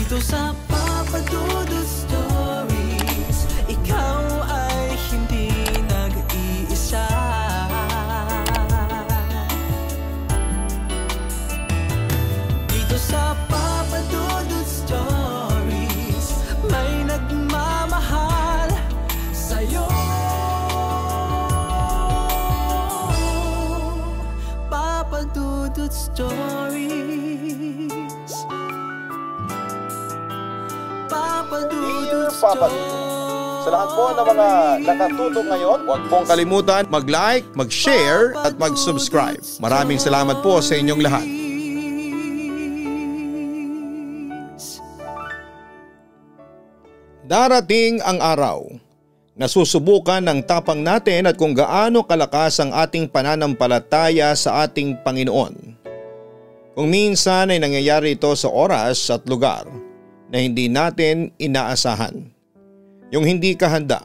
Dito sa Papa Dudut Stories, ikaw ay hindi nag-iisa. Dito sa Papa Dudut Stories, may nagmamahal sa'yo. Papa Dudut Stories. Papa Dudut Stories. Sa lahat po ng mga nakatutok ngayon, huwag pong kalimutan mag-like, mag-share at mag-subscribe. Maraming salamat po sa inyong lahat. Darating ang araw na susubukan ng tapang natin at kung gaano kalakas ang ating pananampalataya sa ating Panginoon. Kung minsan ay nangyayari ito sa oras at lugar na hindi natin inaasahan. Yung hindi ka handa.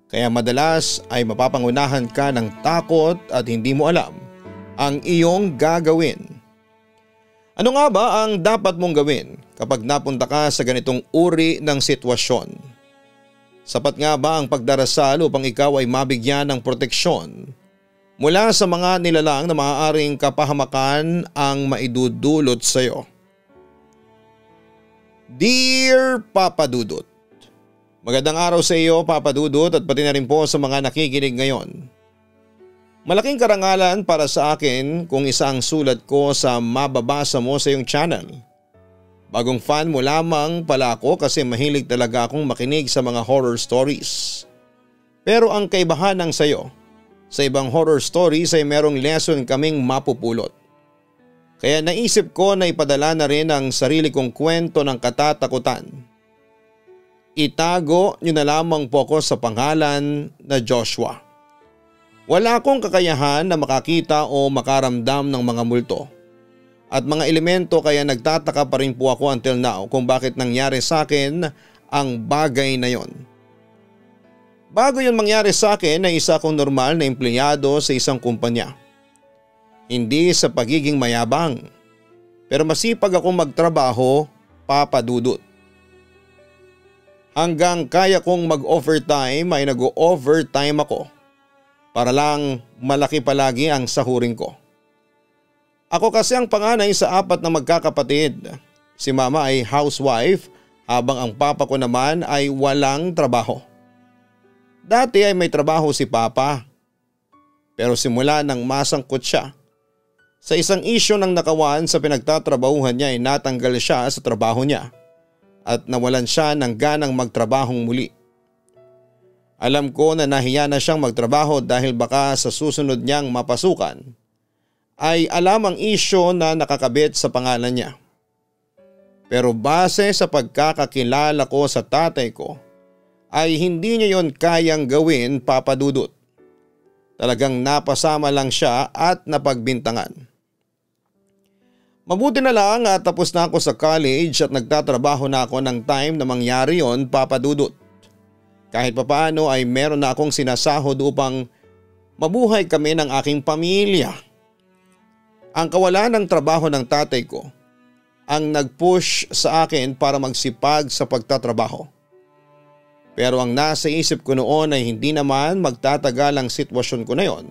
Kaya madalas ay mapapangunahan ka ng takot at hindi mo alam ang iyong gagawin. Ano nga ba ang dapat mong gawin kapag napunta ka sa ganitong uri ng sitwasyon? Sapat nga ba ang pagdarasal upang ikaw ay mabigyan ng proteksyon mula sa mga nilalang na maaaring kapahamakan ang maidudulot sa iyo? Dear Papa Dudut, magandang araw sa iyo Papa Dudut at pati na rin po sa mga nakikinig ngayon. Malaking karangalan para sa akin kung isa ang sulat ko sa mababasa mo sa iyong channel. Bagong fan mo lamang pala ako kasi mahilig talaga akong makinig sa mga horror stories. Pero ang kaibahan ng sayo, sa ibang horror stories ay merong lesson kaming mapupulot. Kaya naisip ko na ipadala na rin ang sarili kong kwento ng katatakutan. Itago niyo na lamang po ako sa pangalan na Joshua. Wala akong kakayahan na makakita o makaramdam ng mga multo at mga elemento kaya nagtataka pa rin po ako until now kung bakit nangyari sa akin ang bagay na yon. Bago yun mangyari sa akin ay isa akong normal na empleyado sa isang kumpanya. Hindi sa pagiging mayabang, pero masipag akong magtrabaho, Papa Dudut. Hanggang kaya kong mag-overtime ay nag-overtime ako para lang malaki palagi ang sahurin ko. Ako kasi ang panganay sa 4 na magkakapatid. Si mama ay housewife habang ang papa ko naman ay walang trabaho. Dati ay may trabaho si papa, pero simula nang masangkot siya sa isang isyu ng nakawan sa pinagtatrabahuhan niya ay natanggal siya sa trabaho niya at nawalan siya ng ganang magtrabahong muli. Alam ko na nahiya na siyang magtrabaho dahil baka sa susunod niyang mapasukan ay alam ang isyu na nakakabit sa pangalan niya. Pero base sa pagkakakilala ko sa tatay ko ay hindi niya yon kayang gawin, Papa Dudut. Talagang napasama lang siya at napagbintangan. Mabuti na lang at tapos na ako sa college at nagtatrabaho na ako ng time na mangyari yon, Papa Dudut. Kahit papaano ay meron na akong sinasahod upang mabuhay kami ng aking pamilya. Ang kawalan ng trabaho ng tatay ko ang nag-push sa akin para magsipag sa pagtatrabaho. Pero ang nasa isip ko noon ay hindi naman magtatagal ang sitwasyon ko na yon.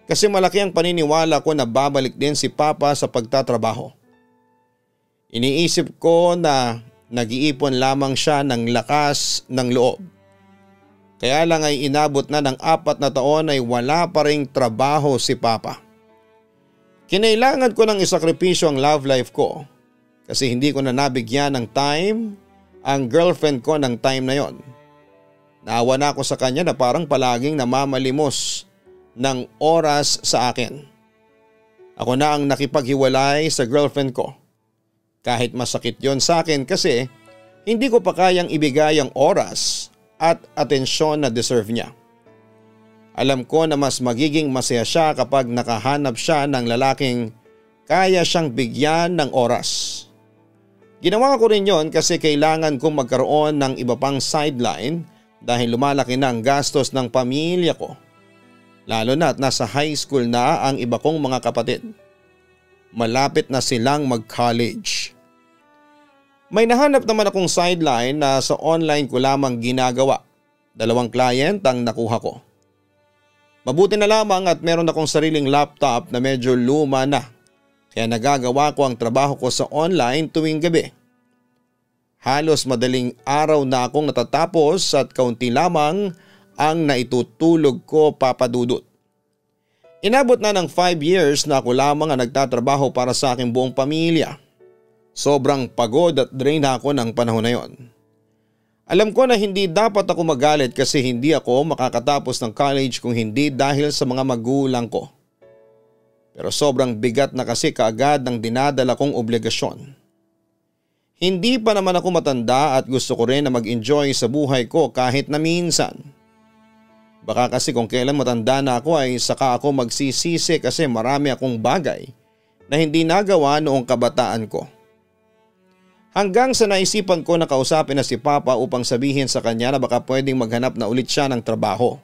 Kasi malaki ang paniniwala ko na babalik din si Papa sa pagtatrabaho. Iniisip ko na nag-iipon lamang siya ng lakas ng loob. Kaya lang ay inabot na ng 4 na taon ay wala pa ring trabaho si Papa. Kinailangan ko ng isakripisyo ang love life ko kasi hindi ko na nabigyan ng time ang girlfriend ko ng time na yon. Naawa na ako sa kanya na parang palaging namamalimos ng oras sa akin. Ako na ang nakipaghiwalay sa girlfriend ko. Kahit masakit yon sa akin kasi hindi ko pa kayang ibigay ang oras at atensyon na deserve niya. Alam ko na mas magiging masaya siya kapag nakahanap siya ng lalaking kaya siyang bigyan ng oras. Ginawa ko rin yon kasi kailangan kong magkaroon ng iba pang sideline dahil lumalaki na ang gastos ng pamilya ko. Lalo na at nasa high school na ang iba kong mga kapatid. Malapit na silang mag-college. May nahanap naman akong sideline na sa online ko lamang ginagawa. 2 client ang nakuha ko. Mabuti na lamang at meron akong sariling laptop na medyo luma na, kaya nagagawa ko ang trabaho ko sa online tuwing gabi. Halos madaling araw na akong natatapos at kaunti lamang ang naitutulog ko, Papa Dudut. Inabot na ng 5 years na ako lamang ang nagtatrabaho para sa aking buong pamilya. Sobrang pagod at drain ako ng panahon na yon. Alam ko na hindi dapat ako magalit kasi hindi ako makakatapos ng college kung hindi dahil sa mga magulang ko. Pero sobrang bigat na kasi kaagad ng dinadala kong obligasyon. Hindi pa naman ako matanda at gusto ko rin na mag-enjoy sa buhay ko kahit na minsan. Baka kasi kung kailan matanda na ako ay saka ako magsisisi kasi marami akong bagay na hindi nagawa noong kabataan ko. Hanggang sa naisipan ko na kausapin na si Papa upang sabihin sa kanya na baka pwedeng maghanap na ulit siya ng trabaho.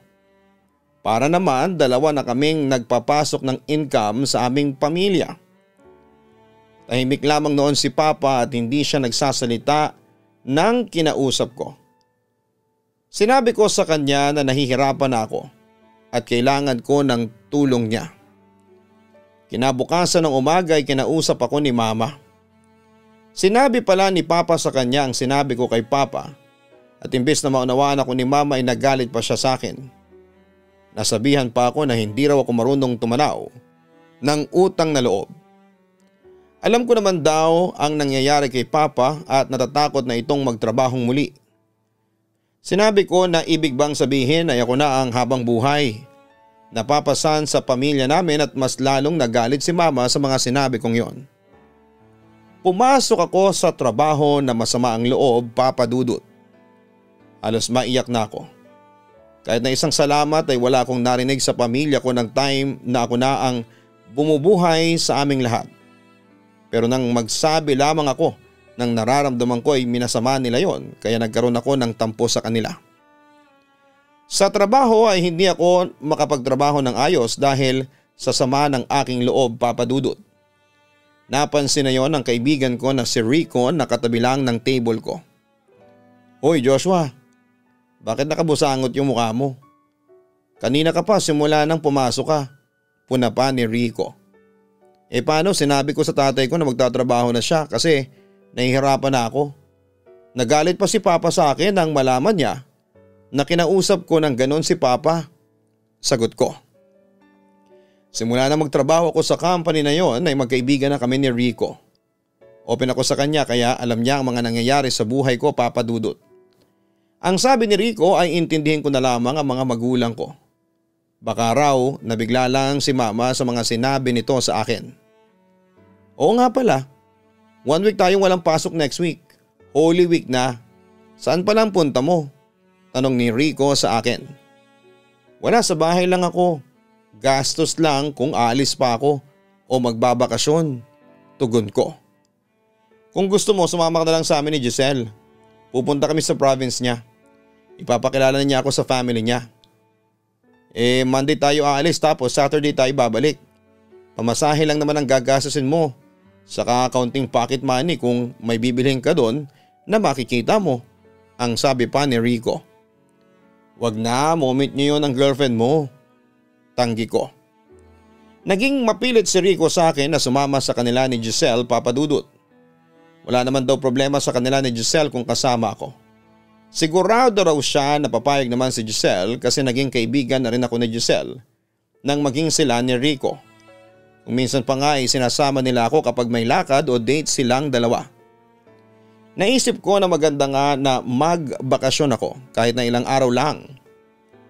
Para naman 2 na kaming nagpapasok ng income sa aming pamilya. Tahimik lamang noon si Papa at hindi siya nagsasalita nang kinausap ko. Sinabi ko sa kanya na nahihirapan na ako at kailangan ko ng tulong niya. Kinabukasan ng umaga ay kinausap ako ni Mama. Sinabi pala ni Papa sa kanya ang sinabi ko kay Papa at imbes na maunawaan ako ni Mama ay nagalit pa siya sa akin. Nasabihan pa ako na hindi raw ako marunong tumanaw ng utang na loob. Alam ko naman daw ang nangyayari kay Papa at natatakot na itong magtrabahong muli. Sinabi ko na ibig bang sabihin ay ako na ang habang buhay. Napapasan sa pamilya namin at mas lalong nagalit si Mama sa mga sinabi kong yon. Pumasok ako sa trabaho na masama ang loob, Papa Dudut. Halos maiyak na ako. Kahit na isang salamat ay wala akong narinig sa pamilya ko ng time na ako na ang bumubuhay sa aming lahat. Pero nang magsabi lamang ako ng nararamdaman ko ay minasama nila yon kaya nagkaroon ako ng tampo sa kanila. Sa trabaho ay hindi ako makapagtrabaho ng ayos dahil sa sama ng aking loob, Papa Dudut. Napansin na yon ng kaibigan ko na si Rico na katabi lang ng table ko. Hoy Joshua, bakit nakabusangot yung mukha mo? Kanina ka pa simula nang pumasok ka. Puna pa ni Rico. Paano sinabi ko sa tatay ko na magtatrabaho na siya kasi nahihirapan na ako. Nagalit pa si Papa sa akin nang malaman niya na kinausap ko ng ganon si Papa. Sagot ko. Simula na magtrabaho ako sa company na yon ay magkaibigan na kami ni Rico. Open ako sa kanya kaya alam niya ang mga nangyayari sa buhay ko, Papa Dudut. Ang sabi ni Rico ay intindihin ko na lamang ang mga magulang ko. Baka raw nabigla lang si Mama sa mga sinabi nito sa akin. Oo nga pala, 1 week tayong walang pasok next week. Holy Week na. Saan pa lang punta mo? Tanong ni Rico sa akin. Wala, sa bahay lang ako. Gastos lang kung aalis pa ako o magbabakasyon. Tugon ko. Kung gusto mo, sumama ka na lang sa amin ni Giselle. Pupunta kami sa province niya. Ipapakilala niya ako sa family niya. Monday tayo aalis tapos Saturday tayo babalik. Pamasahe lang naman ang gagastusin mo. Saka kaunting pocket money kung may bibilhin ka doon na makikita mo. Ang sabi pa ni Rico. Wag na, moment niyo yun ang girlfriend mo. Tanggi ko. Naging mapilit si Rico sa akin na sumama sa kanila ni Giselle, Papa Dudut. Wala naman daw problema sa kanila ni Giselle kung kasama ako. Sigurado raw siya na papayag naman si Giselle kasi naging kaibigan na rin ako ni Giselle nang maging sila ni Rico. Kung minsan pa nga ay sinasama nila ako kapag may lakad o date silang dalawa. Naisip ko na maganda nga na magbakasyon ako kahit na ilang araw lang.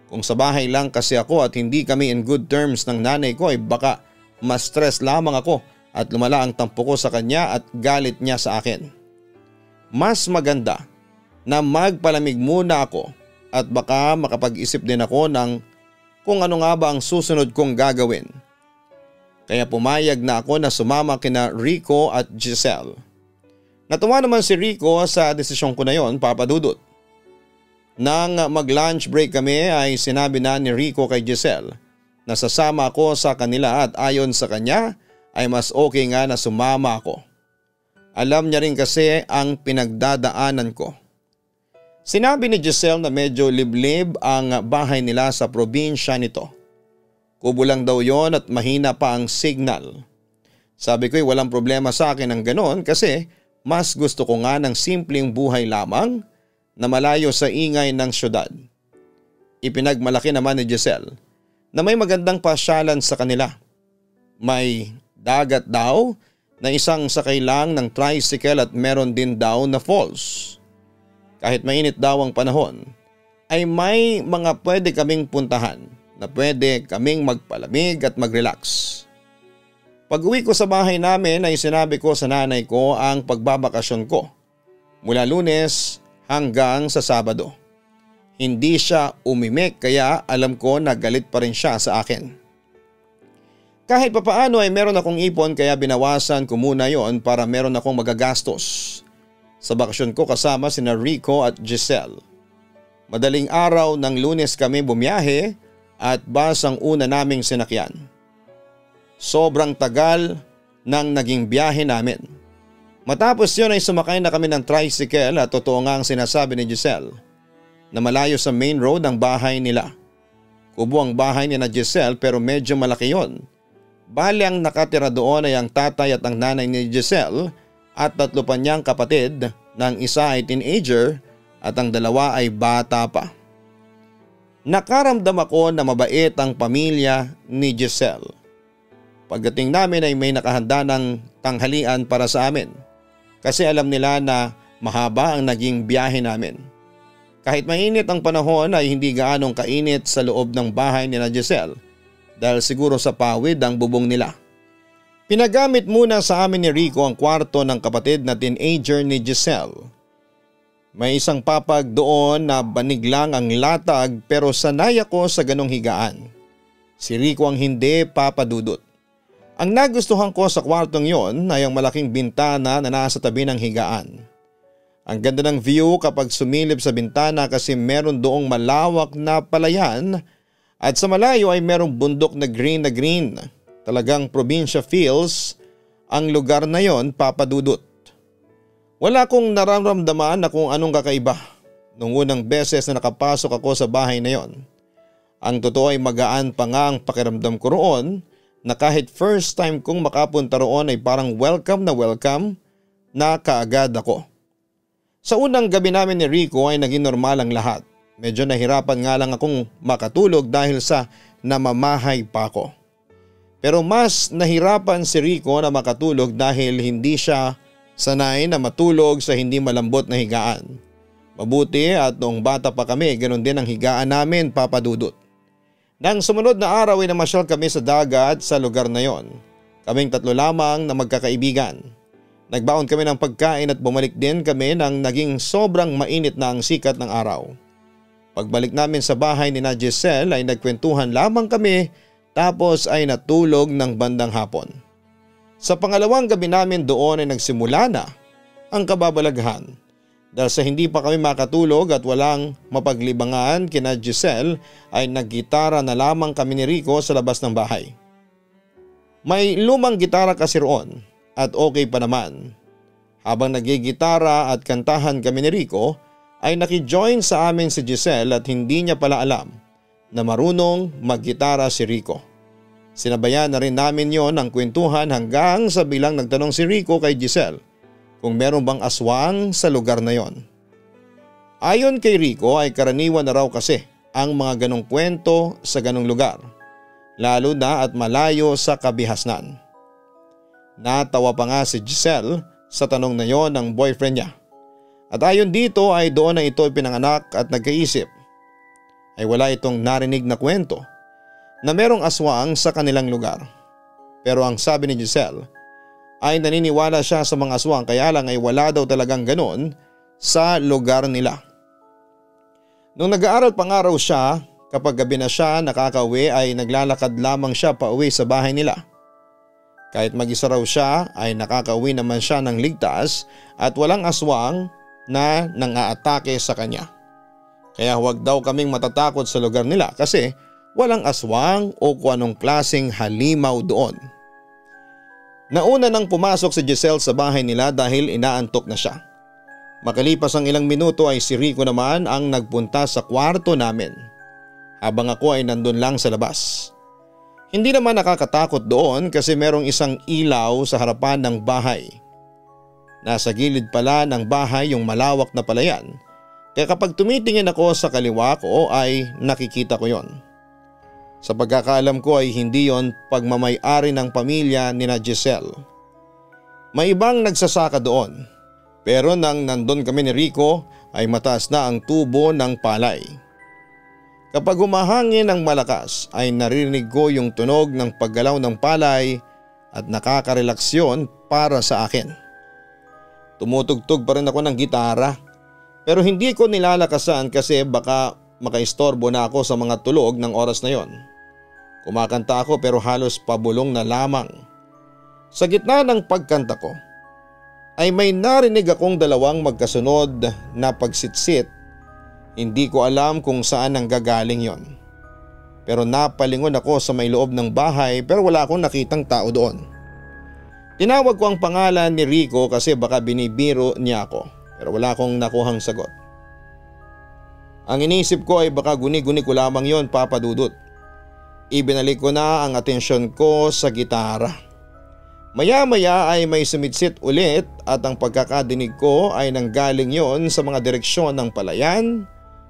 Kung sa bahay lang kasi ako at hindi kami in good terms ng nanay ko ay baka mas stress lamang ako at lumala ang tampo ko sa kanya at galit niya sa akin. Mas maganda na magpalamig muna ako at baka makapag-isip din ako ng kung ano nga ba ang susunod kong gagawin. Kaya pumayag na ako na sumama kina Rico at Giselle. Natuwa naman si Rico sa desisyon ko na yon, Papa Dudut. Nang mag-lunch break kami ay sinabi na ni Rico kay Giselle na sasama ako sa kanila at ayon sa kanya ay mas okay nga na sumama ako. Alam niya rin kasi ang pinagdadaanan ko. Sinabi ni Giselle na medyo liblib ang bahay nila sa probinsya nito. Kubo lang daw yon at mahina pa ang signal. Sabi ko'y walang problema sa akin ang ganon kasi mas gusto ko nga ng simpleng buhay lamang na malayo sa ingay ng syudad. Ipinagmalaki naman ni Giselle na may magandang pasyalan sa kanila. May dagat daw na isang sakay lang ng tricycle at meron din daw na falls. Kahit mainit daw ang panahon ay may mga pwede kaming puntahan na pwede kaming magpalamig at mag-relax. Pag uwi ko sa bahay namin ay sinabi ko sa nanay ko ang pagbabakasyon ko mula Lunes hanggang sa Sabado. Hindi siya umimik kaya alam ko na galit pa rin siya sa akin. Kahit papaano ay meron akong ipon kaya binawasan ko muna yon para meron akong magagastos. Sa bakasyon ko kasama sina Rico at Giselle. Madaling araw ng Lunes kami bumiyahe at bus ang una naming sinakyan. Sobrang tagal ng naging biyahe namin. Matapos yun ay sumakay na kami ng tricycle at totoo nga ang sinasabi ni Giselle na malayo sa main road ang bahay nila. Kubo ang bahay ni na Giselle pero medyo malaki yon. Bali ang nakatira doon ay ang tatay at ang nanay ni Giselle at 3 pa niyang kapatid ng isa ay teenager at ang 2 ay bata pa. Nakaramdam ako na mabait ang pamilya ni Giselle. Pagdating namin ay may nakahanda ng tanghalian para sa amin kasi alam nila na mahaba ang naging biyahe namin. Kahit mainit ang panahon ay hindi gaanong kainit sa loob ng bahay ni na Giselle dahil siguro sa pawid ang bubong nila. Pinagamit muna sa amin ni Rico ang kwarto ng kapatid na teenager ni Giselle. May isang papag doon na banig lang ang latag pero sanay ako sa ganong higaan. Si Rico ang hindi papadudot. Ang nagustuhan ko sa kwartong yon ay ang malaking bintana na nasa tabi ng higaan. Ang ganda ng view kapag sumilip sa bintana kasi meron doong malawak na palayan at sa malayo ay merong bundok na green. Talagang probinsya feels ang lugar na yon, papadudot. Wala kong nararamdaman na kung anong kakaiba nung unang beses na nakapasok ako sa bahay na yon. Ang totoo ay magaan pa nga ang pakiramdam ko roon na kahit first time kong makapunta roon ay parang welcome na kaagad ako. Sa unang gabi namin ni Rico ay naging normal ang lahat. Medyo nahirapan nga lang akong makatulog dahil sa namamahay pa ako. Pero mas nahirapan si Rico na makatulog dahil hindi siya sanay na matulog sa hindi malambot na higaan. Mabuti at noong bata pa kami, ganoon din ang higaan namin, papadudot. Nang sumunod na araw ay namasyal kami sa dagat sa lugar na yon. Kaming 3 lamang na magkakaibigan. Nagbaon kami ng pagkain at bumalik din kami nang naging sobrang mainit na ang sikat ng araw. Pagbalik namin sa bahay ni na Giselle ay nagkwentuhan lamang kami tapos ay natulog ng bandang hapon. Sa pangalawang gabi namin doon ay nagsimula na ang kababalaghan. Dahil sa hindi pa kami makatulog at walang mapaglibangan kina Giselle ay naggitara na lamang kami ni Rico sa labas ng bahay. May lumang gitara kasi roon at okay pa naman. Habang nagigitara at kantahan kami ni Rico ay nakijoin sa amin si Giselle at hindi niya pala alam na marunong maggitara si Rico. Sinabayan na rin namin yon ng kwentuhan hanggang sa bilang nagtanong si Rico kay Giselle kung meron bang aswang sa lugar na yon. Ayon kay Rico ay karaniwan na raw kasi ang mga ganong kwento sa ganong lugar, lalo na at malayo sa kabihasnan. Natawa pa nga si Giselle sa tanong na yon ng boyfriend niya. At ayon dito ay doon na ito pinanganak at nagkaisip ay wala itong narinig na kwento na merong aswang sa kanilang lugar. Pero ang sabi ni Giselle ay naniniwala siya sa mga aswang kaya lang ay wala daw talagang ganon sa lugar nila. Nung nag-aaral pa nga raw siya, kapag gabi na siya nakakauwi ay naglalakad lamang siya pauwi sa bahay nila. Kahit mag-isa raw siya ay nakakauwi naman siya ng ligtas at walang aswang na nang-aatake sa kanya. Kaya huwag daw kaming matatakot sa lugar nila kasi walang aswang o kung anong klaseng halimaw doon. Nauna nang pumasok si Giselle sa bahay nila dahil inaantok na siya. Makalipas ang ilang minuto ay si Rico naman ang nagpunta sa kwarto namin, habang ako ay nandun lang sa labas. Hindi naman nakakatakot doon kasi merong isang ilaw sa harapan ng bahay. Nasa gilid pala ng bahay yung malawak na palayan, kaya kapag tumitingin ako sa kaliwa ko ay nakikita ko yon. Sa pagkakaalam ko ay hindi yon pagmamay-ari ng pamilya ni na Giselle. May ibang nagsasaka doon, pero nang nandun kami ni Rico ay mataas na ang tubo ng palay. Kapag humahangin ng malakas ay naririnig ko yung tunog ng paggalaw ng palay at nakakarelaksyon para sa akin. Tumutugtog pa rin ako ng gitara, pero hindi ko nilalakasan kasi baka makaistorbo na ako sa mga tulog ng oras na yon. Kumakanta ako pero halos pabulong na lamang. Sa gitna ng pagkanta ko ay may narinig akong dalawang magkasunod na pagsitsit. Hindi ko alam kung saan ang gagaling yon. Pero napalingon ako sa may loob ng bahay pero wala akong nakitang tao doon. Tinawag ko ang pangalan ni Rico kasi baka binibiro niya ako, pero wala akong nakuhang sagot. Ang inisip ko ay baka guni-guni ko lamang yon, Papa Dudut. Ibinalik ko na ang atensyon ko sa gitara. Maya-maya ay may sumitsit ulit at ang pagkakadinig ko ay nanggaling yon sa mga direksyon ng palayan,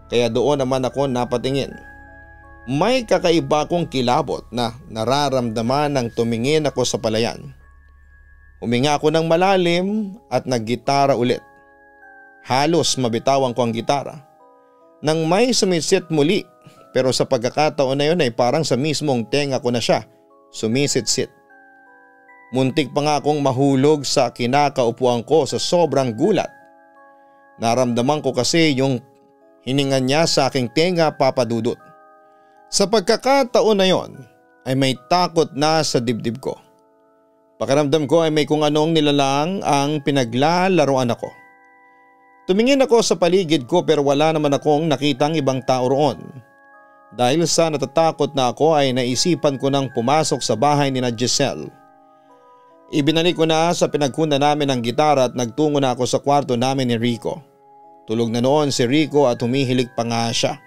kaya doon naman ako napatingin. May kakaiba kong kilabot na nararamdaman nang tumingin ako sa palayan. Huminga ako ng malalim at naggitara ulit. Halos mabitawan ko ang gitara nang may sumisit muli, pero sa pagkakataon na yun ay parang sa mismong tenga ko na siya sumisit-sit. Muntik pa nga akong mahulog sa kinakaupuan ko sa sobrang gulat. Naramdaman ko kasi yung hininga niya sa aking tenga, Papa Dudut. Sa pagkakataon na yon ay may takot na sa dibdib ko. Pakiramdam ko ay may kung anong nilalang ang pinaglalaruan ako. Tumingin ako sa paligid ko pero wala naman akong nakitang ibang tao roon. Dahil sa natatakot na ako ay naisipan ko nang pumasok sa bahay ni na Giselle. Ibinalik ko na sa pinagkuna namin ang gitara at nagtungo na ako sa kwarto namin ni Rico. Tulog na noon si Rico at humihilig pa nga siya.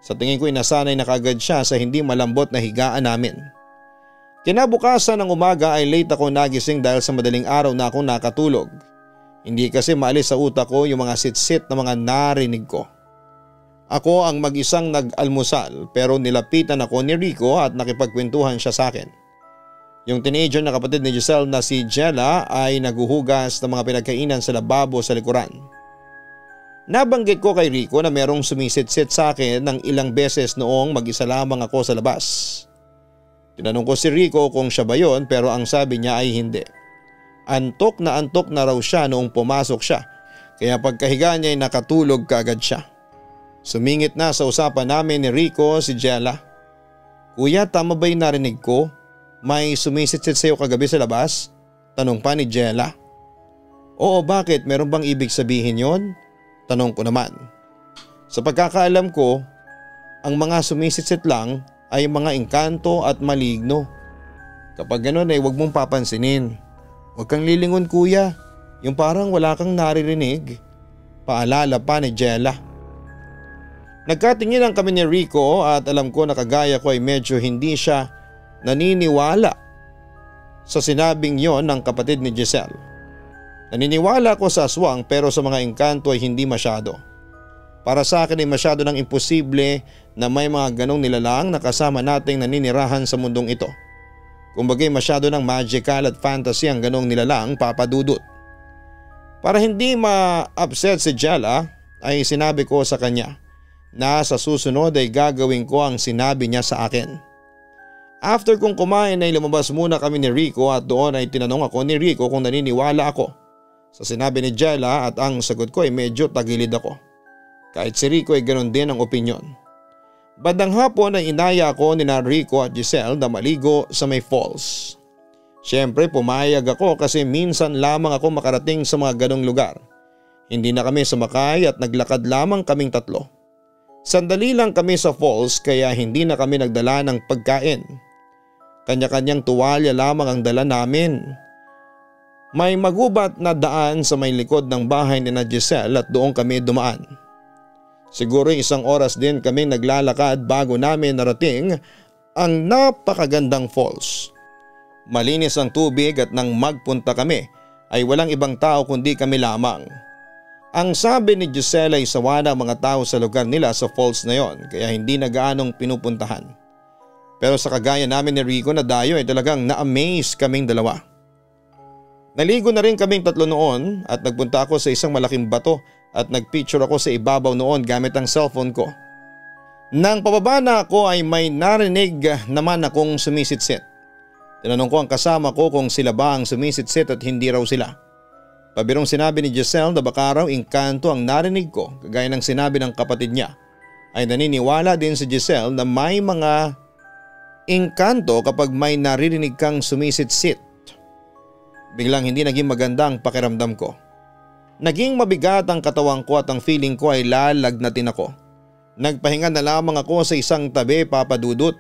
Sa tingin ko nasanay na kagad siya sa hindi malambot na higaan namin. Kinabukasan ng umaga ay late ako nagising dahil sa madaling araw na akong nakatulog. Hindi kasi maalis sa utak ko yung mga sit-sit na mga narinig ko. Ako ang mag-isang nag-almusal pero nilapitan ako ni Rico at nakipagkwentuhan siya sa akin. Yung teenager na kapatid ni Giselle na si Jella ay naguhugas ng mga pinagkainan sa lababo sa likuran. Nabanggit ko kay Rico na merong sumisit-sit sa akin ng ilang beses noong mag-isa lamang ako sa labas. Tinanong ko si Rico kung siya ba yon pero ang sabi niya ay hindi. Antok na raw siya noong pumasok siya, kaya pagkahiga niya ay nakatulog kaagad siya. Sumingit na sa usapan namin ni Rico si Jella. Kuya, tama ba yung narinig ko? May sumisit-sit sa'yo kagabi sa labas? Tanong pa ni Jella. Oo, bakit? Meron bang ibig sabihin yon? Tanong ko naman. Sa pagkakaalam ko, ang mga sumisit-sit lang ay mga engkanto at maligno. Kapag gano'n ay huwag mong papansinin. Huwag kang lilingon kuya, yung parang wala kang naririnig. Paalala pa ni Jella. Nagkatinginan kami ni Rico at alam ko na kagaya ko ay medyo hindi siya naniniwala sa sinabing yon ng kapatid ni Giselle. Naniniwala ko sa aswang pero sa mga engkanto ay hindi masyado. Para sa akin ay masyado nang imposible na may mga ganong nilalang na kasama nating naninirahan sa mundong ito. Kumbagay masyado ng magical at fantasy ang ganong nilalang, Papa Dudut. Para hindi ma-upset si Jella ay sinabi ko sa kanya na sa susunod ay gagawin ko ang sinabi niya sa akin. After kong kumain ay lumabas muna kami ni Rico at doon ay tinanong ako ni Rico kung naniniwala ako sa sinabi ni Jella at ang sagot ko ay medyo tagilid ako. Kahit si Rico ay ganoon din ang opinyon. Bandang hapon ay inaya ako ni na Rico at Giselle na maligo sa may falls. Siyempre pumayag ako kasi minsan lamang ako makarating sa mga ganong lugar. Hindi na kami sumakay at naglakad lamang kaming tatlo. Sandali lang kami sa falls kaya hindi na kami nagdala ng pagkain. Kanya-kanyang tuwalya lamang ang dala namin May magubat na daan sa may likod ng bahay ni na Giselle at doon kami dumaan. Siguro 1 oras din kaming naglalakad bago namin narating ang napakagandang falls. Malinis ang tubig at nang magpunta kami ay walang ibang tao kundi kami lamang. Ang sabi ni Giselle ay sawa na ang mga tao sa lugar nila sa falls na yon kaya hindi na gaanong pinupuntahan. Pero sa kagaya namin ni Rico na dayo ay talagang na-amaze kaming dalawa. Naligo na rin kaming 3 noon at nagpunta ako sa isang malaking bato at nagpicture ako sa ibabaw noon gamit ang cellphone ko. Nang pababa na ako ay may narinig naman akong sumisitsit. Tinanong ko ang kasama ko kung sila ba ang sumisitsit at hindi raw sila. Pabirong sinabi ni Giselle na baka raw engkanto ang narinig ko kagaya ng sinabi ng kapatid niya. Ay naniniwala din si Giselle na may mga engkanto kapag may naririnig kang sumisitsit. Biglang hindi naging maganda ang pakiramdam ko. Naging mabigat ang katawan ko at ang feeling ko ay lalagnatin ako. Nagpahinga na lamang ako sa isang tabi, Papa Dudut,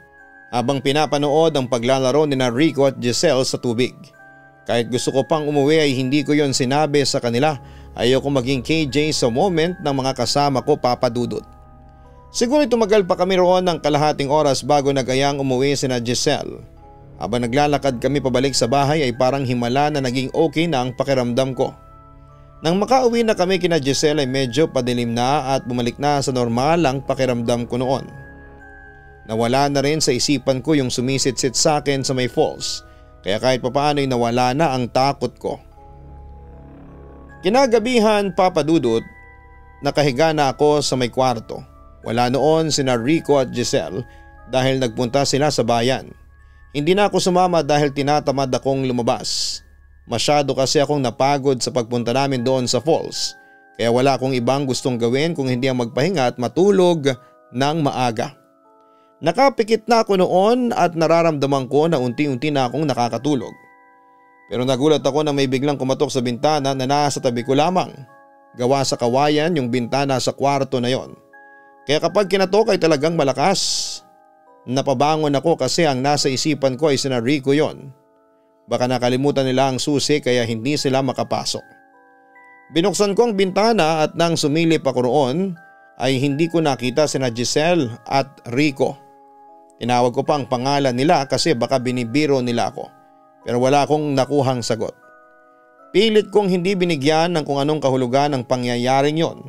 habang pinapanood ang paglalaro ni na Rico at Giselle sa tubig. Kahit gusto ko pang umuwi ay hindi ko yon sinabi sa kanila. Ayoko maging KJ sa moment ng mga kasama ko, Papa Dudut. Siguro tumagal pa kami roon ng kalahating oras bago nagayang umuwi si na Giselle. Habang naglalakad kami pabalik sa bahay ay parang himala na naging okay na ang pakiramdam ko. Nang makauwi na kami kina Giselle ay medyo padilim na at bumalik na sa normal ang pakiramdam ko noon. Nawala na rin sa isipan ko yung sumisitsit sa akin sa may falls kaya kahit papaano ay nawala na ang takot ko. Kinagabihan, Papa Dudut, nakahiga na ako sa may kwarto. Wala noon sina Rico at Giselle dahil nagpunta sila sa bayan. Hindi na ako sumama dahil tinatamad akong lumabas. Masyado kasi akong napagod sa pagpunta namin doon sa falls. Kaya wala akong ibang gustong gawin kung hindi ang magpahinga at matulog ng maaga. Nakapikit na ako noon at nararamdaman ko na unti-unti na akong nakakatulog. Pero nagulat ako na may biglang kumatok sa bintana na nasa tabi ko lamang. Gawa sa kawayan yung bintana sa kwarto na yon. Kaya kapag kinatok ay talagang malakas. Napabangon ako kasi ang nasa isipan ko ay sina Rico yon. Baka nakalimutan nila ang susi kaya hindi sila makapasok. Binuksan ko ang bintana at nang sumilip ako roon ay hindi ko nakita sina Giselle at Rico. Tinawag ko pa ang pangalan nila kasi baka binibiro nila ako. Pero wala akong nakuhang sagot. Pilit kong hindi binigyan ng kung anong kahulugan ng pangyayaring yon.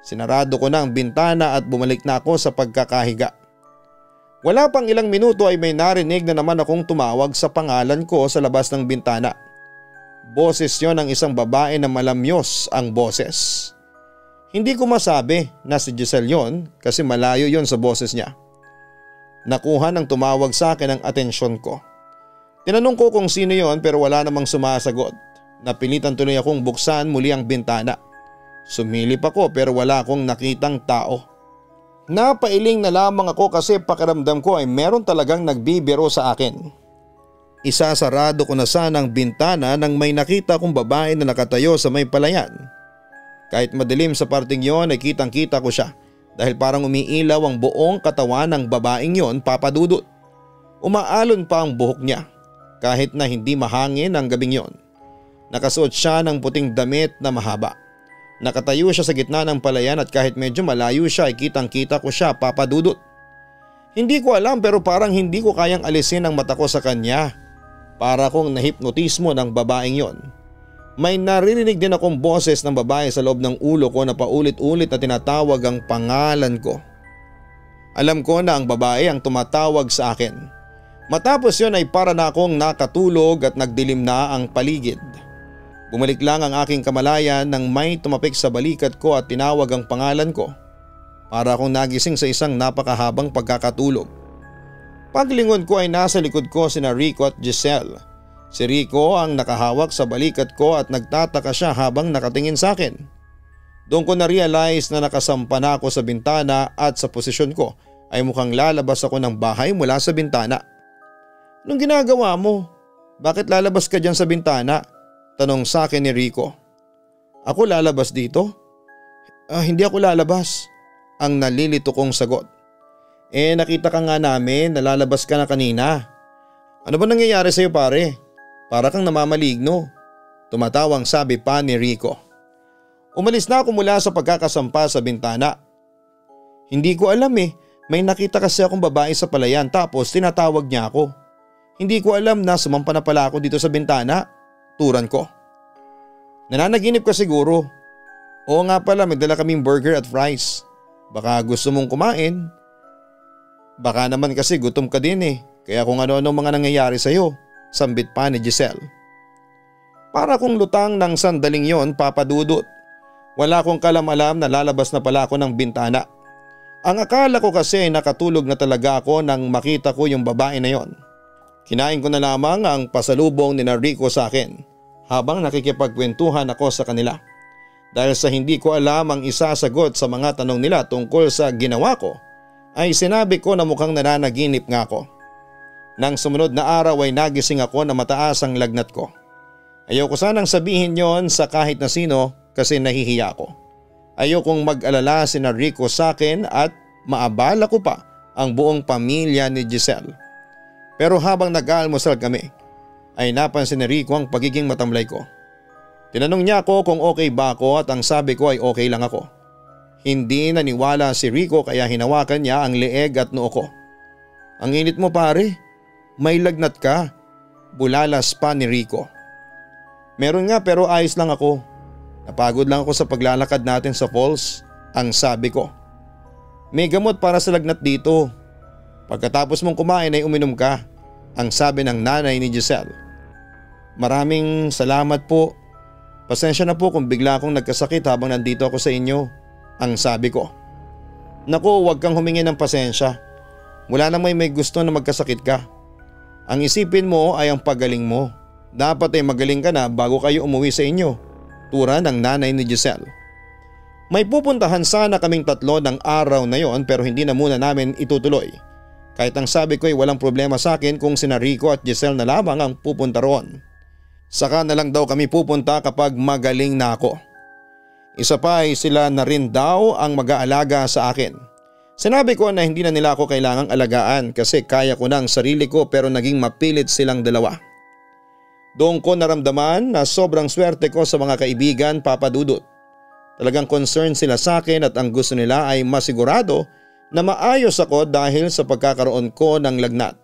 Sinarado ko na ang bintana at bumalik na ako sa pagkakahiga. Wala pang ilang minuto ay may narinig na naman akong tumawag sa pangalan ko sa labas ng bintana. Boses yon ng isang babae na malamyos ang boses. Hindi ko masabi na si Giselle yon kasi malayo yon sa boses niya. Nakuha ng tumawag sa akin ang atensyon ko. Tinanong ko kung sino yon pero wala namang sumasagot. Napilitan tuloy akong buksan muli ang bintana. Sumilip ako pero wala akong nakitang tao. Napailing na lamang ako kasi pakiramdam ko ay meron talagang nagbibiro sa akin. Isasarado ko na sana ang bintana nang may nakita kong babae na nakatayo sa may palayan. Kahit madilim sa parting yon ay kitang kita ko siya dahil parang umiilaw ang buong katawan ng babaeng yon, Papa Dudut. Umaalon pa ang buhok niya kahit na hindi mahangin ang gabing yon. Nakasuot siya ng puting damit na mahaba. Nakatayo siya sa gitna ng palayan at kahit medyo malayo siya ay kitang kita ko siya, Papa Dudut. Hindi ko alam pero parang hindi ko kayang alisin ang mata ko sa kanya. Para akong nahipnotismo ng babaeng yon. May naririnig din akong boses ng babae sa loob ng ulo ko na paulit-ulit na tinatawag ang pangalan ko. Alam ko na ang babae ang tumatawag sa akin. Matapos yon ay para na akong nakatulog at nagdilim na ang paligid. Bumalik lang ang aking kamalayan nang may tumapik sa balikat ko at tinawag ang pangalan ko. Para akong nagising sa isang napakahabang pagkakatulog. Paglingon ko ay nasa likod ko sina Rico at Giselle. Si Rico ang nakahawak sa balikat ko at nagtataka siya habang nakatingin sa akin. Doon ko na-realize na nakasampa na ako sa bintana at sa posisyon ko ay mukhang lalabas ako ng bahay mula sa bintana. "Anong ginagawa mo? Bakit lalabas ka dyan sa bintana?" Tanong sa akin ni Rico. "Ako lalabas dito?" Hindi ako lalabas." Ang nalilito kong sagot. Nakita ka nga namin na lalabas ka na kanina. Ano ba nangyayari sa'yo, pare? Para kang namamaligno. Tumatawang sabi pa ni Rico. Umalis na ako mula sa pagkakasampa sa bintana. Hindi ko alam may nakita kasi akong babae sa palayan tapos tinatawag niya ako. Hindi ko alam na sumampa na pala ako dito sa bintana. Turan ko. Nananaginip ka siguro. Oo nga pala, may dala kaming burger at fries. Baka gusto mong kumain. Baka naman kasi gutom ka din kaya kung ano-ano mga nangyayari sa'yo. Sambit pa ni Giselle. Para kong lutang ng sandaling yon, Papa Dudut. Wala akong kalam-alam na lalabas na pala ako ng bintana. Ang akala ko kasi nakatulog na talaga ako nang makita ko yung babae na yon. Kinain ko na lamang ang pasalubong ni Rico sa akin habang nakikipagkwentuhan ako sa kanila. Dahil sa hindi ko alam ang isasagot sa mga tanong nila tungkol sa ginawa ko, ay sinabi ko na mukhang nananaginip nga ako. Nang sumunod na araw ay nagising ako na mataas ang lagnat ko. Ayoko sanang sabihin yon sa kahit na sino kasi nahihiya ako. Ayokong mag-alala si Rico sa akin at maabala ko pa ang buong pamilya ni Giselle. Pero habang nag-aalmusal kami ay napansin ni Rico ang pagiging matamlay ko. Tinanong niya ako kung okay ba ako at ang sabi ko ay okay lang ako. Hindi naniwala si Rico kaya hinawakan niya ang leeg at noo ko. Ang init mo pare, may lagnat ka, bulalas pa ni Rico. Meron nga pero ayos lang ako. Napagod lang ako sa paglalakad natin sa falls, ang sabi ko. May gamot para sa lagnat dito. Pagkatapos mong kumain ay uminom ka, ang sabi ng nanay ni Giselle. Maraming salamat po. Pasensya na po kung bigla akong nagkasakit habang nandito ako sa inyo, ang sabi ko. Naku, huwag kang humingi ng pasensya. Wala namang may gusto na magkasakit ka. Ang isipin mo ay ang pagaling mo. Dapat ay magaling ka na bago kayo umuwi sa inyo, turan ng nanay ni Giselle. May pupuntahan sana kaming tatlo ng araw na yon pero hindi na muna namin itutuloy. Kahit ang sabi ko ay walang problema sa akin kung sina Rico at Giselle na lamang ang pupunta roon. Saka na lang daw kami pupunta kapag magaling na ako. Isa pa ay sila na rin daw ang mag-aalaga sa akin. Sinabi ko na hindi na nila ako kailangang alagaan kasi kaya ko na ang sarili ko pero naging mapilit silang dalawa. Doon ko naramdaman na sobrang swerte ko sa mga kaibigan, Papa Dudut. Talagang concerned sila sa akin at ang gusto nila ay masigurado na maayos ako dahil sa pagkakaroon ko ng lagnat.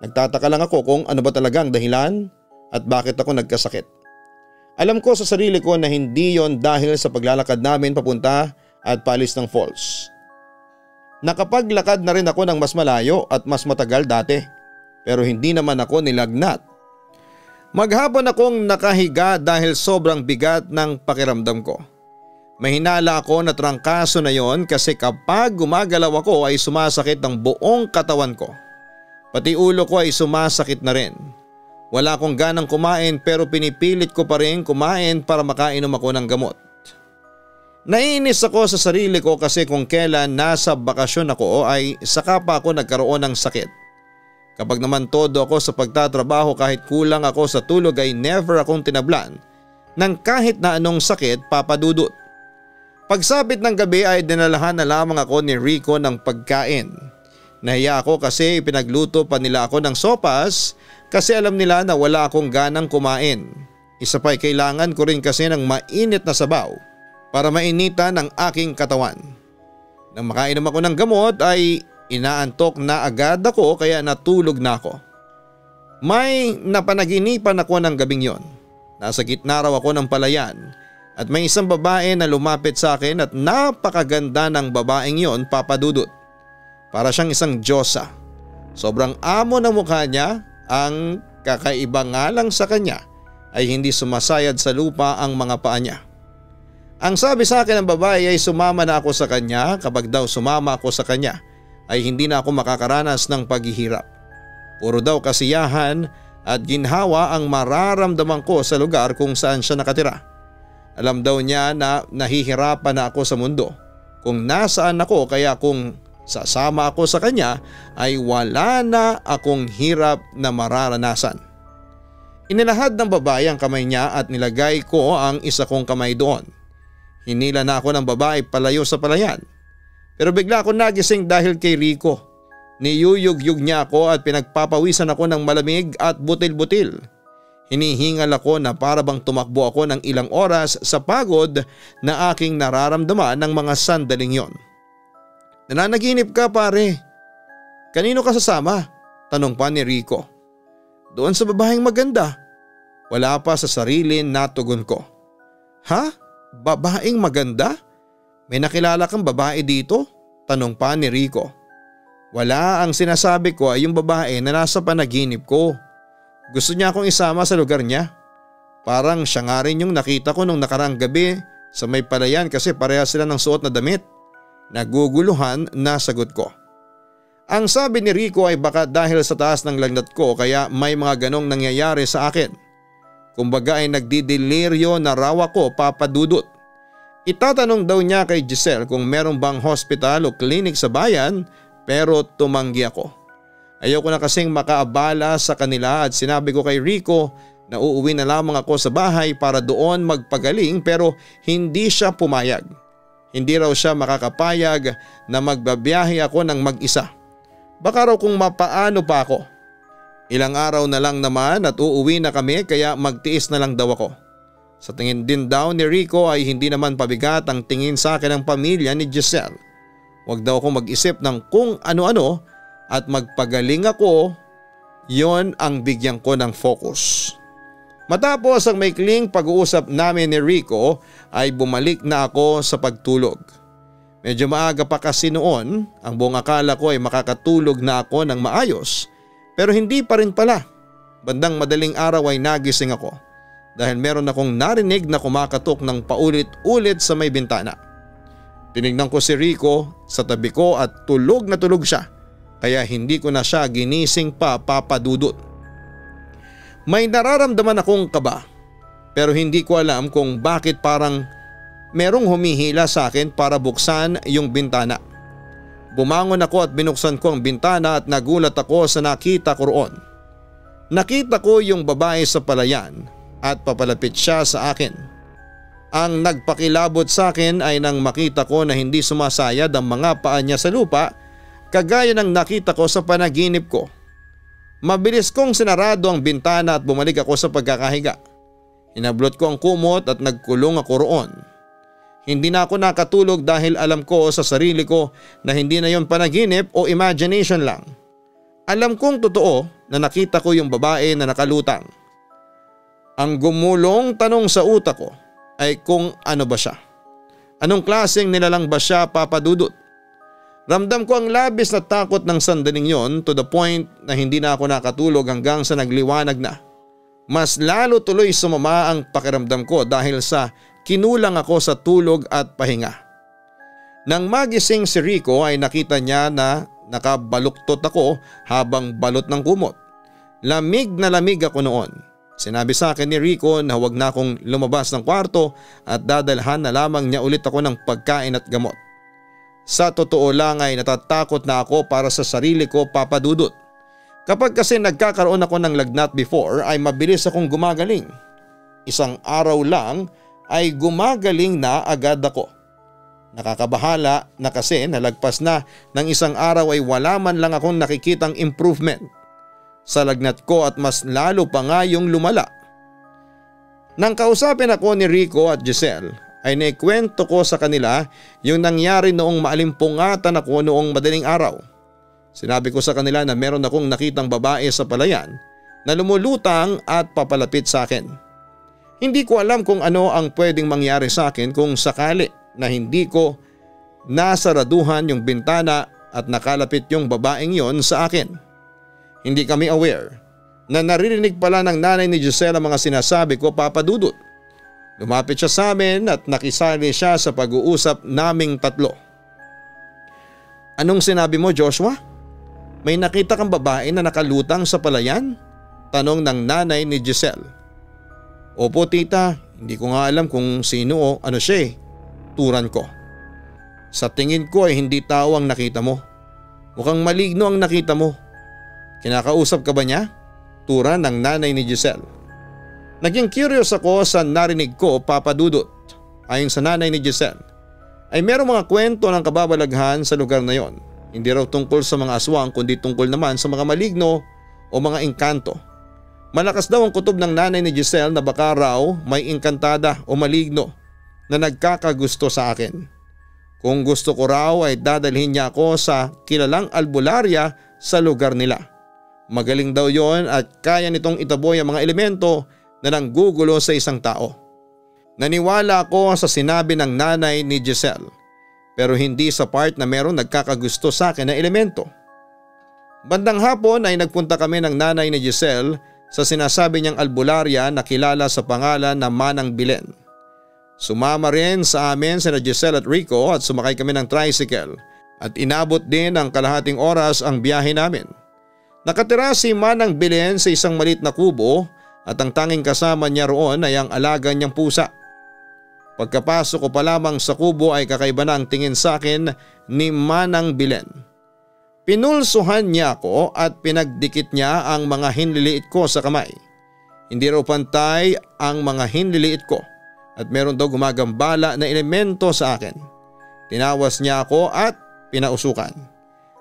Nagtataka lang ako kung ano ba talagang dahilan at bakit ako nagkasakit. Alam ko sa sarili ko na hindi yon dahil sa paglalakad namin papunta at paalis ng falls. Nakapaglakad na rin ako ng mas malayo at mas matagal dati pero hindi naman ako nilagnat. Maghapon akong nakahiga dahil sobrang bigat ng pakiramdam ko. Mahinala ako na trangkaso na yon kasi kapag gumagalaw ako ay sumasakit ang buong katawan ko. Pati ulo ko ay sumasakit na rin. Wala akong ganang kumain pero pinipilit ko pa rin kumain para makainom ako ng gamot. Naiinis ako sa sarili ko kasi kung kailan nasa bakasyon ako ay saka pa ako nagkaroon ng sakit. Kapag naman todo ako sa pagtatrabaho kahit kulang ako sa tulog ay never akong tinablan ng kahit na anong sakit, Papa Dudut. Pagsapit ng gabi ay dinalahan na lamang ako ni Rico ng pagkain. Nahiya ako kasi pinagluto pa nila ako ng sopas kasi alam nila na wala akong ganang kumain. Isa pa'y kailangan ko rin kasi ng mainit na sabaw para mainitan ang aking katawan. Nang makainom ako ng gamot ay inaantok na agad ako kaya natulog na ako. May napanaginipan ako ng gabing yon. Nasa gitna raw ako ng palayan at may isang babae na lumapit sa akin at napakaganda ng babaeng yon, Papa Dudut. Para siyang isang diyosa. Sobrang amo ng mukha niya, ang kakaiba nga lang sa kanya ay hindi sumasayad sa lupa ang mga paa niya. Ang sabi sa akin ng babae ay sumama na ako sa kanya, kapag daw sumama ako sa kanya ay hindi na ako makakaranas ng paghihirap. Puro daw kasiyahan at ginhawa ang mararamdaman ko sa lugar kung saan siya nakatira. Alam daw niya na nahihirapan na ako sa mundo kung nasaan ako kaya kung sasama ako sa kanya ay wala na akong hirap na mararanasan. Inilahad ng babae ang kamay niya at nilagay ko ang isa kong kamay doon. Hinila na ako ng babae palayo sa palayan. Pero bigla ako nagising dahil kay Rico. Niyuyug-yug niya ako at pinagpapawisan ako ng malamig at butil-butil. Hinihingal ako na para bang tumakbo ako ng ilang oras sa pagod na aking nararamdaman ng mga sandaling yon. Nananaginip ka pare. Kanino ka sasama? Tanong pa ni Rico. Doon sa babaeng maganda. Wala pa sa sarili na tugon ko. Ha? Babaeng maganda? May nakilala kang babae dito? Tanong pa ni Rico. Wala, ang sinasabi ko ay yung babae na nasa panaginip ko. Gusto niya akong isama sa lugar niya. Parang siya nga rin yung nakita ko nung nakaraang gabi sa may palayan kasi pareha sila ng suot na damit. Naguguluhan na sagot ko. Ang sabi ni Rico ay baka dahil sa taas ng lagnat ko kaya may mga ganong nangyayari sa akin. Kumbaga ay nagdideliryo na raw ako, Papa Dudut. Itatanong daw niya kay Giselle kung meron bang hospital o clinic sa bayan pero tumanggi ako. Ayoko na kasing makaabala sa kanila at sinabi ko kay Rico na uuwi na lamang ako sa bahay para doon magpagaling pero hindi siya pumayag. Hindi raw siya makakapayag na magbabiyahe ako ng mag-isa. Baka raw kung mapaano pa ako. Ilang araw na lang naman at uuwi na kami kaya magtiis na lang daw ako. Sa tingin din daw ni Rico ay hindi naman pabigat ang tingin sa akin ng pamilya ni Giselle. Huwag daw ako mag-isip ng kung ano-ano at magpagaling ako, yon ang bigyan ko ng focus. Matapos ang maikling pag-uusap namin ni Rico ay bumalik na ako sa pagtulog. Medyo maaga pa kasi noon, ang buong akala ko ay makakatulog na ako ng maayos pero hindi pa rin pala. Bandang madaling araw ay nagising ako dahil meron akong narinig na kumakatok ng paulit-ulit sa may bintana. Tinignan ko si Rico sa tabi ko at tulog na tulog siya kaya hindi ko na siya ginising pa, Papa Dudut. May nararamdaman akong kaba pero hindi ko alam kung bakit parang merong humihila sa akin para buksan yung bintana. Bumangon ako at binuksan ko ang bintana at nagulat ako sa nakita ko roon. Nakita ko yung babae sa palayan at papalapit siya sa akin. Ang nagpakilabot sa akin ay nang makita ko na hindi sumasayad ang mga paa niya sa lupa kagaya ng nakita ko sa panaginip ko. Mabilis kong sinarado ang bintana at bumalik ako sa pagkakahiga. Hinablot ko ang kumot at nagkulong ako roon. Hindi na ako nakatulog dahil alam ko sa sarili ko na hindi na yon panaginip o imagination lang. Alam kong totoo na nakita ko yung babae na nakalutang. Ang gumulong tanong sa utak ko ay kung ano ba siya. Anong klaseng nilalang ba siya, Papa Dudut? Ramdam ko ang labis na takot ng sandaling yon to the point na hindi na ako nakatulog hanggang sa nagliwanag na. Mas lalo tuloy sumama ang pakiramdam ko dahil sa kinulang ako sa tulog at pahinga. Nang magising si Rico ay nakita niya na nakabaluktot ako habang balot ng kumot. Lamig na lamig ako noon. Sinabi sa akin ni Rico na huwag na akong lumabas ng kwarto at dadalhan na lamang niya ulit ako ng pagkain at gamot. Sa totoo lang ay natatakot na ako para sa sarili ko, Papa Dudut. Kapag kasi nagkakaroon ako ng lagnat before ay mabilis akong gumagaling. Isang araw lang ay gumagaling na agad ako. Nakakabahala na kasi nalagpas na ng isang araw ay wala man lang akong nakikitang improvement sa lagnat ko at mas lalo pa nga yung lumala. Nang kausapin ako ni Rico at Giselle ay naikwento ko sa kanila yung nangyari noong maalimpungatan ako noong madaling araw. Sinabi ko sa kanila na meron akong nakitang babae sa palayan na lumulutang at papalapit sa akin. Hindi ko alam kung ano ang pwedeng mangyari sa akin kung sakali na hindi ko nasaraduhan yung bintana at nakalapit yung babaeng yon sa akin. Hindi kami aware na naririnig pala ng nanay ni Giselle ang mga sinasabi ko, Papa Dudut. Lumapit siya sa amin at nakisali siya sa pag-uusap naming tatlo. Anong sinabi mo, Joshua? May nakita kang babae na nakalutang sa palayan? Tanong ng nanay ni Giselle. Opo tita, hindi ko nga alam kung sino o ano siya eh. Turan ko. Sa tingin ko ay hindi tao ang nakita mo. Mukhang maligno ang nakita mo. Kinakausap ka ba niya? Turan ng nanay ni Giselle. Naging curious ako sa narinig ko, Papa Dudut. Ayon sa nanay ni Giselle, ay merong mga kwento ng kababalaghan sa lugar na yon. Hindi raw tungkol sa mga aswang kundi tungkol naman sa mga maligno o mga engkanto. Malakas daw ang kutob ng nanay ni Giselle na baka raw may engkantada o maligno na nagkakagusto sa akin. Kung gusto ko raw ay dadalhin niya ako sa kilalang albularya sa lugar nila. Magaling daw yon at kaya nitong itaboy ang mga elemento na nanggugulo sa isang tao. Naniwala ako sa sinabi ng nanay ni Giselle pero hindi sa part na meron nagkakagusto sa akin na elemento. Bandang hapon ay nagpunta kami ng nanay ni Giselle sa sinasabi niyang albularya na kilala sa pangalan na Manang Bilen. Sumama rin sa amin sina Giselle at Rico at sumakay kami ng tricycle at inabot din ng kalahating oras ang biyahe namin. Nakatira si Manang Bilen sa isang maliit na kubo at ang tanging kasama niya roon ay ang alaga niyang pusa. Pagkapasok ko pa lamang sa kubo ay kakaiba na ang tingin sa akin ni Manang Bilen. Pinulsuhan niya ako at pinagdikit niya ang mga hinliliit ko sa kamay. Hindi raw pantay ang mga hinliliit ko at meron daw gumagambala na elemento sa akin. Tinawas niya ako at pinausukan.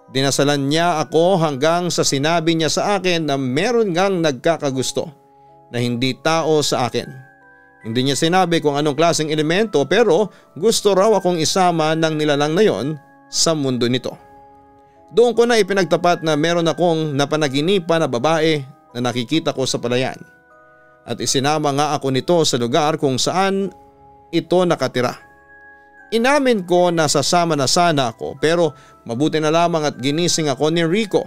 Dinasalan niya ako hanggang sa sinabi niya sa akin na meron ngang nagkakagusto na hindi tao sa akin. Hindi niya sinabi kung anong klaseng elemento pero gusto raw akong isama ng nilalang na yon sa mundo nito. Doon ko na ipinagtapat na meron akong napanaginipan na babae na nakikita ko sa palayan. At isinama nga ako nito sa lugar kung saan ito nakatira. Inamin ko na sasama na sana ako pero mabuti na lamang at ginising ako ni Rico.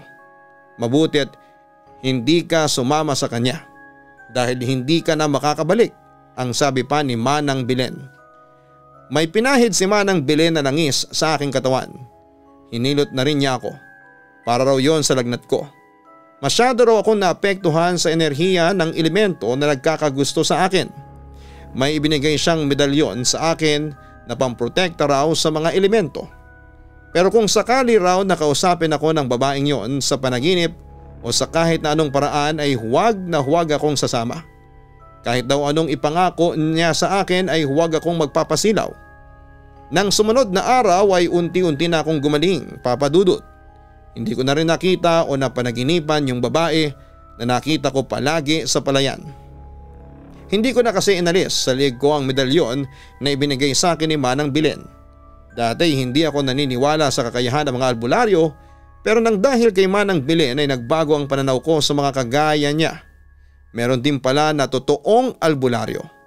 Mabuti at hindi ka sumama sa kanya dahil hindi ka na makakabalik, ang sabi pa ni Manang Bilen. May pinahid si Manang Bilen na nangis sa aking katawan. Hinilot na rin niya ako. Para raw yon sa lagnat ko. Masyado raw akong naapektuhan sa enerhiya ng elemento na nagkakagusto sa akin. May ibinigay siyang medalyon sa akin na pamprotekta raw sa mga elemento. Pero kung sakali raw nakausapin ako ng babaeng yon sa panaginip o sa kahit na anong paraan ay huwag na huwag akong sasama. Kahit daw anong ipangako niya sa akin ay huwag akong magpapasilaw. Nang sumunod na araw ay unti-unti na akong gumaling, Papa Dudut. Hindi ko na rin nakita o napanaginipan yung babae na nakita ko palagi sa palayan. Hindi ko na kasi inalis sa liig ko ang medalyon na ibinigay sa akin ni Manang Bilen. Dati hindi ako naniniwala sa kakayahan ng mga albularyo pero nang dahil kay Manang Bilen ay nagbago ang pananaw ko sa mga kagaya niya. Meron din pala na totoong albularyo.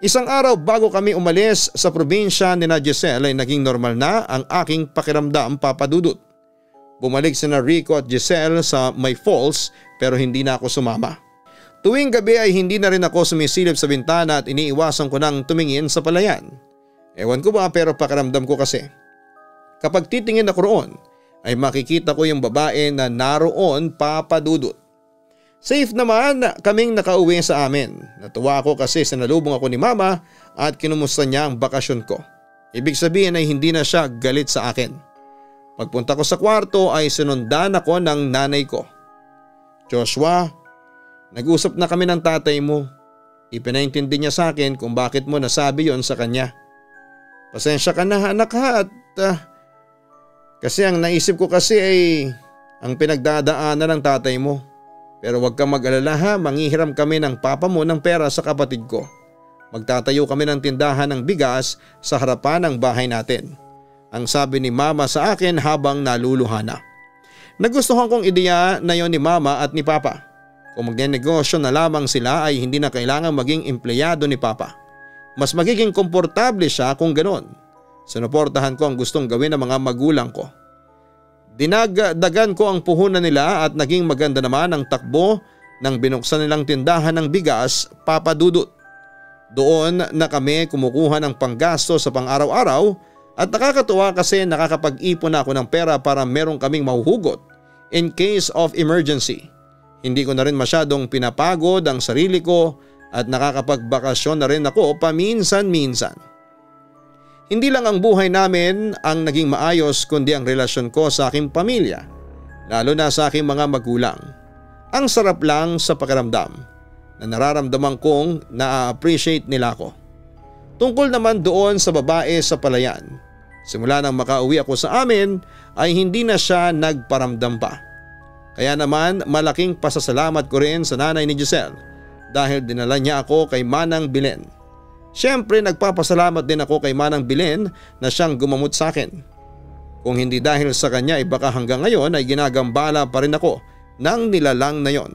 Isang araw bago kami umalis sa probinsya ni Giselle ay naging normal na ang aking pakiramdam, Papa Dudut. Bumalik sina Rico at Giselle sa May Falls pero hindi na ako sumama. Tuwing gabi ay hindi na rin ako sumisilip sa bintana at iniiwasan ko nang tumingin sa palayan. Ewan ko ba pero pakiramdam ko kasi. Kapag titingin ako roon ay makikita ko yung babae na naroon, Papa Dudut. Safe naman kaming nakauwi sa amin. Natuwa ako kasi sinalubong ako ni Mama at kinumusta niya ang bakasyon ko. Ibig sabihin ay hindi na siya galit sa akin. Pagpunta ko sa kwarto ay sinundan ako ng nanay ko. Joshua, nag-usap na kami ng tatay mo. Ipinaintindi niya sa akin kung bakit mo nasabi yon sa kanya. Pasensya ka na anak ha at kasi ang naisip ko kasi ay ang pinagdadaanan ng tatay mo. Pero huwag kang mag-alala ha, manghihiram kami ng papa mo ng pera sa kapatid ko. Magtatayo kami ng tindahan ng bigas sa harapan ng bahay natin. Ang sabi ni Mama sa akin habang naluluha na. Nagustuhan kong ideya na yon ni Mama at ni Papa. Kung magnenegosyo na lamang sila ay hindi na kailangang maging empleyado ni Papa. Mas magiging komportable siya kung ganon. Sinuportahan ko ang gustong gawin ng mga magulang ko. Dinagdagan ko ang puhunan nila at naging maganda naman ang takbo ng binuksan nilang tindahan ng bigas, Papa Dudut. Doon na kami kumukuha ng panggasto sa pang-araw-araw at nakakatuwa kasi nakakapag-ipon na ako ng pera para meron kaming mahuhugot in case of emergency. Hindi ko na rin masyadong pinapagod ang sarili ko at nakakapagbakasyon na rin ako paminsan-minsan. Hindi lang ang buhay namin ang naging maayos kundi ang relasyon ko sa aking pamilya, lalo na sa aking mga magulang. Ang sarap lang sa pakiramdam na nararamdaman kong na-appreciate nila ako. Tungkol naman doon sa babae sa palayan, simula nang makauwi ako sa amin ay hindi na siya nagparamdam pa. Kaya naman malaking pasasalamat ko rin sa nanay ni Giselle dahil dinala niya ako kay Manang Belen. Siyempre nagpapasalamat din ako kay Manang Belen na siyang gumamot sa akin. Kung hindi dahil sa kanya ay baka hanggang ngayon ay ginagambala pa rin ako ng nilalang na yon.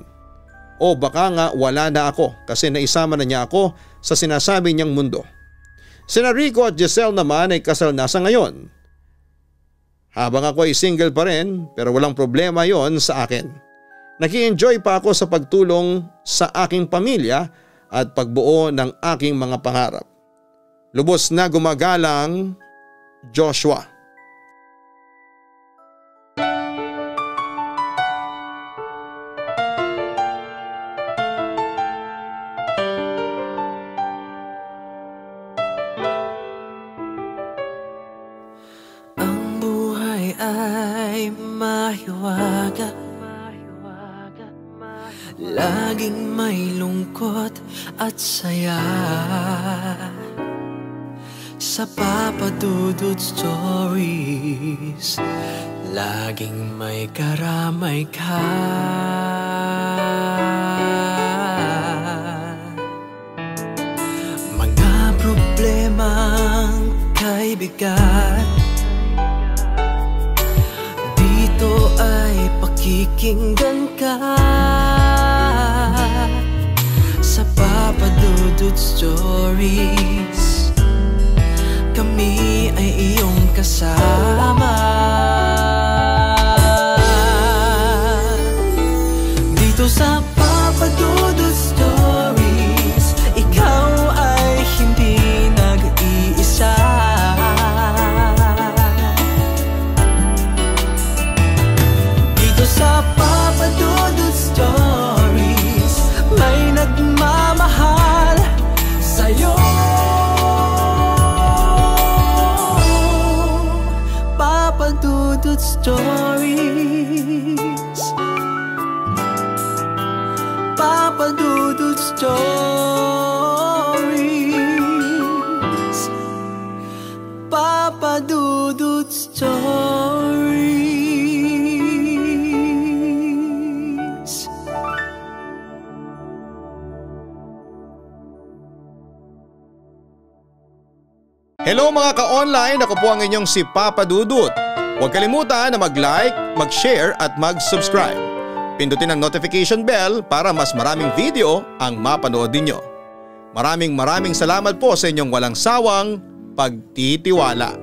O baka nga wala na ako kasi naisama na niya ako sa sinasabi niyang mundo. Sina Rico at Giselle naman ay kasal na sa ngayon. Habang ako ay single pa rin pero walang problema yon sa akin. Nag-i-enjoy pa ako sa pagtulong sa aking pamilya at pagbuo ng aking mga pangarap. Lubos na gumagalang, Joshua. Mahiwaga, laging may lungkot at saya. Sa Papa Dudut Stories, laging may karamay ka. Mga problemang kaibigan, ito ay pakikinggan ka. Sa Papa Dudut Stories, kami ay iyong kasama. Dito sa Papa Dudut Stories, ikaw ay hindi nag-iisa. Sa Papa Dudut Stories, may nagmamahal sa'yo. Papa Dudut Stories, Papa Dudut Stories, Papa Dudut Stories. Hello mga ka-online, ako po ang inyong si Papa Dudut. Huwag kalimutan na mag-like, mag-share at mag-subscribe. Pindutin ang notification bell para mas maraming video ang mapanood ninyo. Maraming salamat po sa inyong walang sawang pagtitiwala.